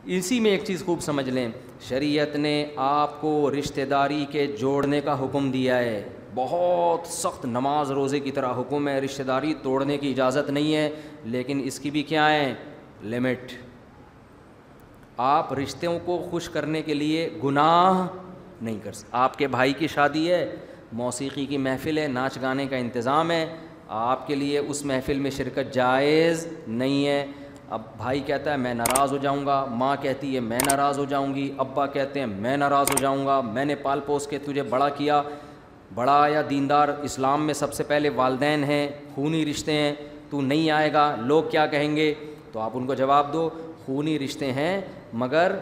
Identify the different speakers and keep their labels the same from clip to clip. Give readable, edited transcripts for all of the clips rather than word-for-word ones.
Speaker 1: اسی میں ایک چیز خوب سمجھ لیں، شریعت نے آپ کو رشتہ داری کے جوڑنے کا حکم دیا ہے، بہت سخت نماز روزے کی طرح حکم ہے، رشتہ داری توڑنے کی اجازت نہیں ہے، لیکن اس کی بھی کیا ہے لمٹ۔ آپ رشتوں کو خوش کرنے کے لیے گناہ نہیں کر سکتے۔ آپ کے بھائی کی شادی ہے، موسیقی کی محفل ہے، ناچ گانے کا انتظام ہے، آپ کے لیے اس محفل میں شرکت جائز نہیں ہے۔ اب بھائی کہتا ہے میں ناراض ہو جاؤں گا، ماں کہتی ہے میں ناراض ہو جاؤں گی، ابا کہتے ہیں میں ناراض ہو جاؤں گا، میں نے پال پوس کے تجھے بڑا کیا، بڑا یا دیندار اسلام میں سب سے پہلے والدین ہیں، خونی رشتے ہیں، تو نہیں آئے گا لوگ کیا کہیں گے؟ تو آپ ان کو جواب دو خونی رشتے ہیں مگر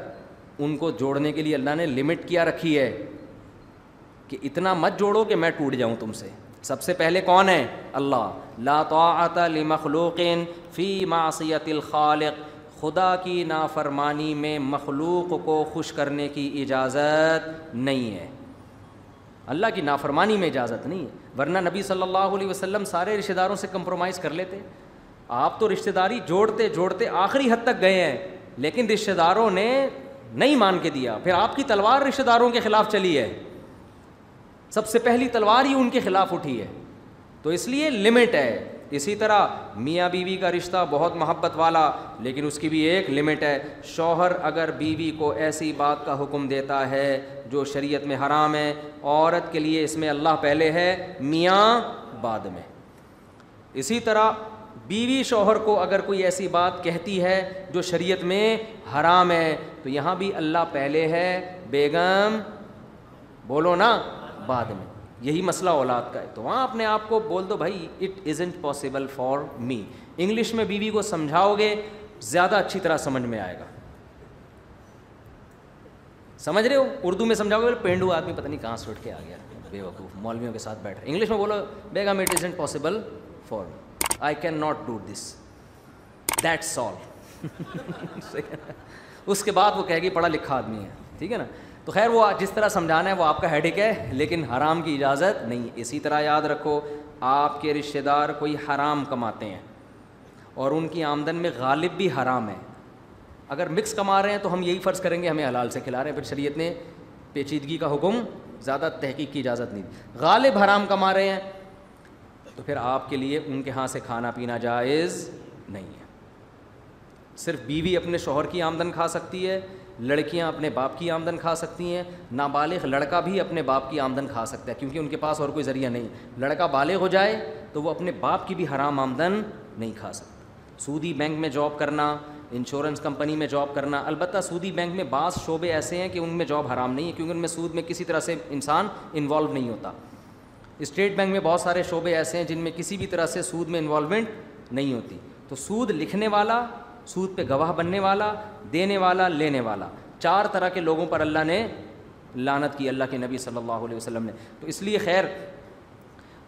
Speaker 1: ان کو جوڑنے کے لیے اللہ نے لمٹ کیا رکھی ہے کہ اتنا مت جوڑو کہ میں ٹوٹ جاؤں تم سے۔ سب سے پہلے کون ہے؟ اللہ۔ لا طاعت لمخلوق فی معصیت الخالق، خدا کی نافرمانی میں مخلوق کو خوش کرنے کی اجازت نہیں ہے، اللہ کی نافرمانی میں اجازت نہیں ہے، ورنہ نبی صلی اللہ علیہ وسلم سارے رشتہ داروں سے کمپرومائز کر لیتے۔ آپ تو رشتہ داری جوڑتے جوڑتے آخری حد تک گئے ہیں، لیکن رشتہ داروں نے نہیں مان کے دیا، پھر آپ کی تلوار رشتہ داروں کے خلاف چلی ہے، سب سے پہلی تلوار ہی ان کے خلاف اٹھی ہے، تو اس لیے لمٹ ہے۔ اسی طرح میاں بیوی کا رشتہ بہت محبت والا، لیکن اس کی بھی ایک لمٹ ہے۔ شوہر اگر بیوی کو ایسی بات کا حکم دیتا ہے جو شریعت میں حرام ہے، عورت کے لیے اس میں اللہ پہلے ہے، میاں بعد میں۔ اسی طرح بیوی شوہر کو اگر کوئی ایسی بات کہتی ہے جو شریعت میں حرام ہے تو یہاں بھی اللہ پہلے ہے، بیگم بولو نا بعد میں۔ یہی مسئلہ اولاد کا ہے، تو وہاں اپنے آپ کو بول دو بھائی it isn't possible for me. English میں بیوی کو سمجھاؤ گے زیادہ اچھی طرح سمجھ میں آئے گا، سمجھ رہے ہو؟ اردو میں سمجھاؤ گے پینڈو آدمی پتہ نہیں کہاں سے اٹھ کے آ گیا بے وقوف، مولویوں کے ساتھ بیٹھا۔ انگلش میں بولو بیگم it isn't possible for me, I can not do this, that's all. اس کے بعد وہ کہے گی پڑھا لکھا آدمی ہے، ٹھیک ہے نا؟ تو خیر وہ جس طرح سمجھانا ہے وہ آپ کا ہیڈک ہے، لیکن حرام کی اجازت نہیں۔ اسی طرح یاد رکھو آپ کے رشتہ دار کوئی حرام کماتے ہیں اور ان کی آمدن میں غالب بھی حرام ہے، اگر مکس کما رہے ہیں تو ہم یہی فرض کریں گے ہمیں حلال سے کھلا رہے ہیں، پھر شریعت نے پیچیدگی کا حکم، زیادہ تحقیق کی اجازت نہیں دی۔ غالب حرام کما رہے ہیں تو پھر آپ کے لیے ان کے ہاں سے کھانا پینا جائز نہیں ہے۔ صرف بیوی اپنے شوہر کی آمدن کھا سکتی ہے، لڑکیاں اپنے باپ کی آمدن کھا سکتی ہیں، نابالغ لڑکا بھی اپنے باپ کی آمدن کھا سکتا ہے کیونکہ ان کے پاس اور کوئی ذریعہ نہیں۔ لڑکا بالغ ہو جائے تو وہ اپنے باپ کی بھی حرام آمدن نہیں کھا سکتا۔ سودی بینک میں جاب کرنا، انشورنس کمپنی میں جاب کرنا، البتہ سودی بینک میں بعض شعبے ایسے ہیں کہ ان میں جاب حرام نہیں ہے کیونکہ ان میں سود میں کسی طرح سے انسان انوالو نہیں ہوتا۔ اسٹیٹ بینک میں بہت سارے شعبے ایسے ہیں جن میں کسی بھی طرح سے سود میں انوالومنٹ نہیں ہوتی۔ تو سود لکھنے والا، سود پہ گواہ بننے والا، دینے والا، لینے والا، چار طرح کے لوگوں پر اللہ نے لعنت کی، اللہ کے نبی صلی اللہ علیہ وسلم نے۔ تو اس لیے خیر،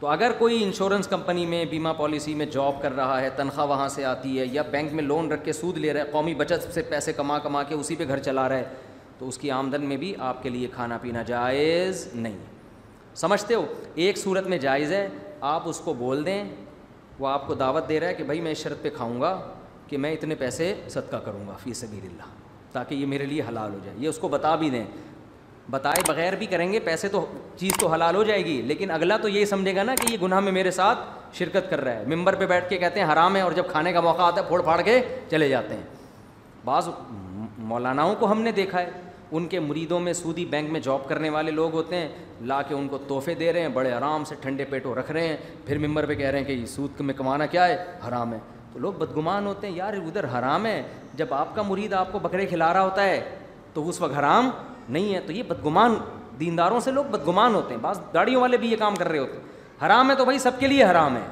Speaker 1: تو اگر کوئی انشورنس کمپنی میں بیمہ پالیسی میں جاب کر رہا ہے، تنخواہ وہاں سے آتی ہے، یا بینک میں لون رکھ کے سود لے رہا ہے، قومی بچت سے پیسے کما کما کے اسی پہ گھر چلا رہا ہے، تو اس کی آمدن میں بھی آپ کے لیے کھانا پینا جائز نہیں۔ سمجھتے ہو؟ ایک صورت میں جائز ہے، آپ اس کو بول دیں، وہ آپ کو دعوت دے رہا ہے کہ بھائی میں اس شرط پہ کھاؤں گا کہ میں اتنے پیسے صدقہ کروں گا فی سبیل اللہ تاکہ یہ میرے لیے حلال ہو جائے، یہ اس کو بتا بھی دیں۔ بتائے بغیر بھی کریں گے پیسے تو چیز تو حلال ہو جائے گی، لیکن اگلا تو یہ سمجھے گا نا کہ یہ گناہ میں میرے ساتھ شرکت کر رہا ہے۔ ممبر پہ بیٹھ کے کہتے ہیں حرام ہے اور جب کھانے کا موقع آتا ہے پھوڑ پھاڑ کے چلے جاتے ہیں۔ بعض مولاناؤں کو ہم نے دیکھا ہے، ان کے مریدوں میں سودی بینک میں جاب کرنے والے لوگ ہوتے ہیں، لا کے ان کو تحفے دے رہے ہیں، بڑے آرام سے ٹھنڈے پیٹوں رکھ رہے ہیں، پھر ممبر پہ کہہ رہے ہیں کہ یہ سود میں کمانا کیا ہے؟ حرام ہے۔ تو لوگ بدگمان ہوتے ہیں، یار ادھر حرام ہے، جب آپ کا مرید آپ کو بکرے کھلا رہا ہوتا ہے تو اس وقت حرام نہیں ہے۔ تو یہ بدگمان دینداروں سے لوگ بدگمان ہوتے ہیں، بعض داڑیوں والے بھی یہ کام کر رہے ہوتے ہیں۔ حرام ہے تو بھائی سب کے لیے حرام ہے،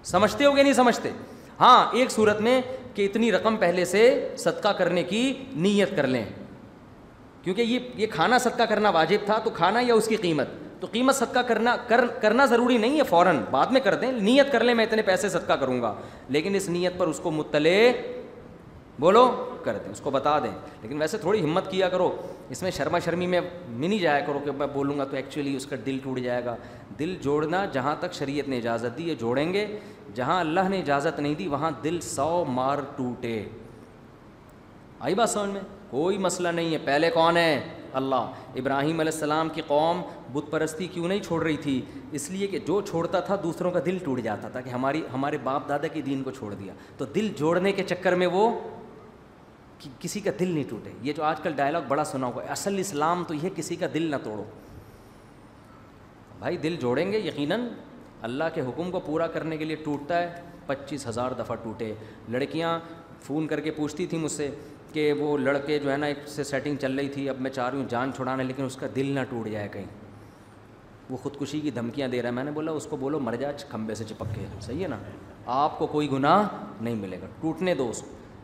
Speaker 1: سمجھتے ہو کہ نہیں سمجھتے؟ ہاں ایک صورت میں کہ اتنی رقم پہلے سے صدقہ کرنے کی نیت کر لیں، کیونکہ یہ کھانا صدقہ کرنا واجب تھا، تو کھانا یا اس کی قیمت، تو قیمت صدقہ کرنا ضروری نہیں ہے، فوراً بعد میں کر دیں، نیت کر لیں میں اتنے پیسے صدقہ کروں گا، لیکن اس نیت پر اس کو مطلع بولو کر دیں، اس کو بتا دیں۔ لیکن ویسے تھوڑی ہمت کیا کرو، اس میں شرما شرمی میں نہیں جایا کرو کہ میں بولوں گا تو ایکچولی اس کا دل ٹوٹ جائے گا۔ دل جوڑنا جہاں تک شریعت نے اجازت دی ہے جوڑیں گے، جہاں اللہ نے اجازت نہیں دی وہاں دل 100 مار ٹوٹے۔ آئی بات سمجھ میں؟ کوئی مسئلہ نہیں ہے. پہلے کون ہے؟ اللہ. ابراہیم علیہ السلام کی قوم بت پرستی کیوں نہیں چھوڑ رہی تھی؟ اس لیے کہ جو چھوڑتا تھا دوسروں کا دل ٹوٹ جاتا تھا کہ ہمارے باپ دادا کی دین کو چھوڑ دیا. تو دل جوڑنے کے چکر میں وہ کسی کا دل نہیں ٹوٹے. یہ جو آج کل ڈائلاگ بڑا سنا ہوا ہے, اصل اسلام تو یہ کسی کا دل نہ توڑو. بھائی دل جوڑیں گے یقیناً, اللہ کے حکم کو پورا کرنے کے لیے ٹوٹتا ہے. 25,000 دفعہ ٹوٹے. لڑکیاں فون کر کے پوچھتی تھیں مجھ سے کہ وہ لڑکے جو ہے نا ایک سے سیٹنگ چل رہی تھی, اب میں چاہ رہی ہوں جان چھڑانے, لیکن اس کا دل نہ ٹوٹ جائے کہیں, وہ خودکشی کی دھمکیاں دے رہا ہے. میں نے بولا اس کو بولو مر جا کھمبے سے چپک کے, صحیح ہے نا, آپ کو کوئی گناہ نہیں ملے گا. ٹوٹنے دو.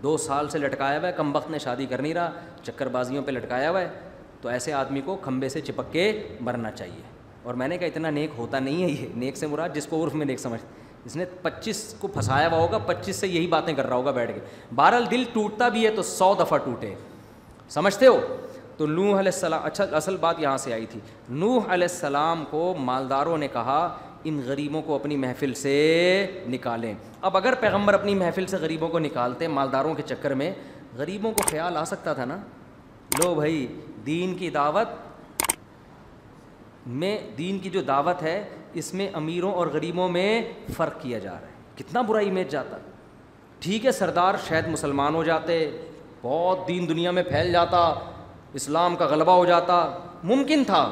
Speaker 1: 2 سال سے لٹکایا ہوا ہے, کم وقت نے شادی کر نہیں رہا, چکر بازیوں پہ لٹکایا ہوا ہے, تو ایسے آدمی کو کھمبے سے چپک کے مرنا چاہیے. اور میں نے کہا اتنا نیک ہوتا نہیں ہے یہ. نیک سے مراد جس کو عرف میں نیک سمجھ, اس نے 25 کو پھنسایا ہوا ہوگا, 25 سے یہی باتیں کر رہا ہوگا بیٹھ کے. بہرحال دل ٹوٹتا بھی ہے تو 100 دفعہ ٹوٹے, سمجھتے ہو. تو نوح علیہ السلام, اچھا اصل بات یہاں سے آئی تھی. نوح علیہ السلام کو مالداروں نے کہا ان غریبوں کو اپنی محفل سے نکالیں. اب اگر پیغمبر اپنی محفل سے غریبوں کو نکالتے مالداروں کے چکر میں, غریبوں کو خیال آ سکتا تھا نا, لو بھائی دین کی دعوت میں, دین کی جو دعوت ہے اس میں امیروں اور غریبوں میں فرق کیا جا رہا ہے. کتنا برا امیج جاتا. ٹھیک ہے سردار شاید مسلمان ہو جاتے, بہت دین دنیا میں پھیل جاتا, اسلام کا غلبہ ہو جاتا, ممکن تھا.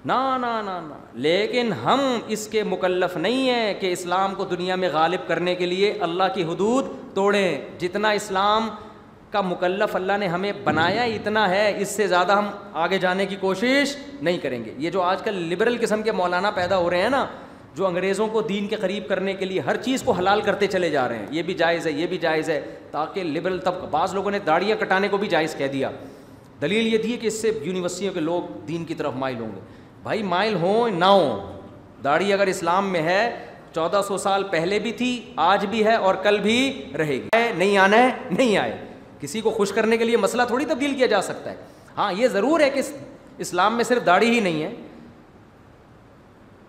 Speaker 1: نا نا نا نا, لیکن ہم اس کے مکلف نہیں ہیں کہ اسلام کو دنیا میں غالب کرنے کے لیے اللہ کی حدود توڑیں. جتنا اسلام کا مکلف اللہ نے ہمیں بنایا اتنا ہے, اس سے زیادہ ہم آگے جانے کی کوشش نہیں کریں گے. یہ جو آج کل لبرل قسم کے مولانا پیدا ہو رہے ہیں نا, جو انگریزوں کو دین کے قریب کرنے کے لیے ہر چیز کو حلال کرتے چلے جا رہے ہیں, یہ بھی جائز ہے یہ بھی جائز ہے, تاکہ لبرل طبقہ, بعض لوگوں نے داڑیاں کٹانے کو بھی جائز کہہ دیا. دلیل یہ تھی کہ اس سے یونیورسٹیوں کے لوگ دین کی طرف مائل ہوں گے. بھائی مائل ہوں نہ ہوں, داڑھی اگر اسلام میں ہے 1400 سال پہلے بھی تھی, آج بھی ہے اور کل بھی رہے گی. نہیں آنا ہے نہیں آئے, کسی کو خوش کرنے کے لیے مسئلہ تھوڑی تبدیل کیا جا سکتا ہے. ہاں یہ ضرور ہے کہ اسلام میں صرف داڑھی ہی نہیں ہے,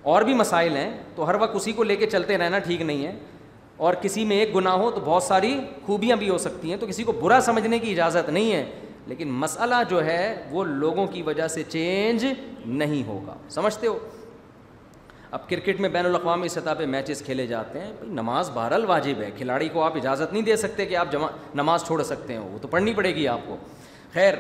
Speaker 1: اور بھی مسائل ہیں, تو ہر وقت اسی کو لے کے چلتے رہنا ٹھیک نہیں ہے. اور کسی میں ایک گناہ ہو تو بہت ساری خوبیاں بھی ہو سکتی ہیں, تو کسی کو برا سمجھنے کی اجازت نہیں ہے, لیکن مسئلہ جو ہے وہ لوگوں کی وجہ سے چینج نہیں ہوگا. سمجھتے ہو. اب کرکٹ میں بین الاقوامی سطح پہ میچز کھیلے جاتے ہیں, نماز بہرحال واجب ہے, کھلاڑی کو آپ اجازت نہیں دے سکتے کہ آپ نماز چھوڑ سکتے ہیں, وہ تو پڑھنی پڑے گی آپ کو. خیر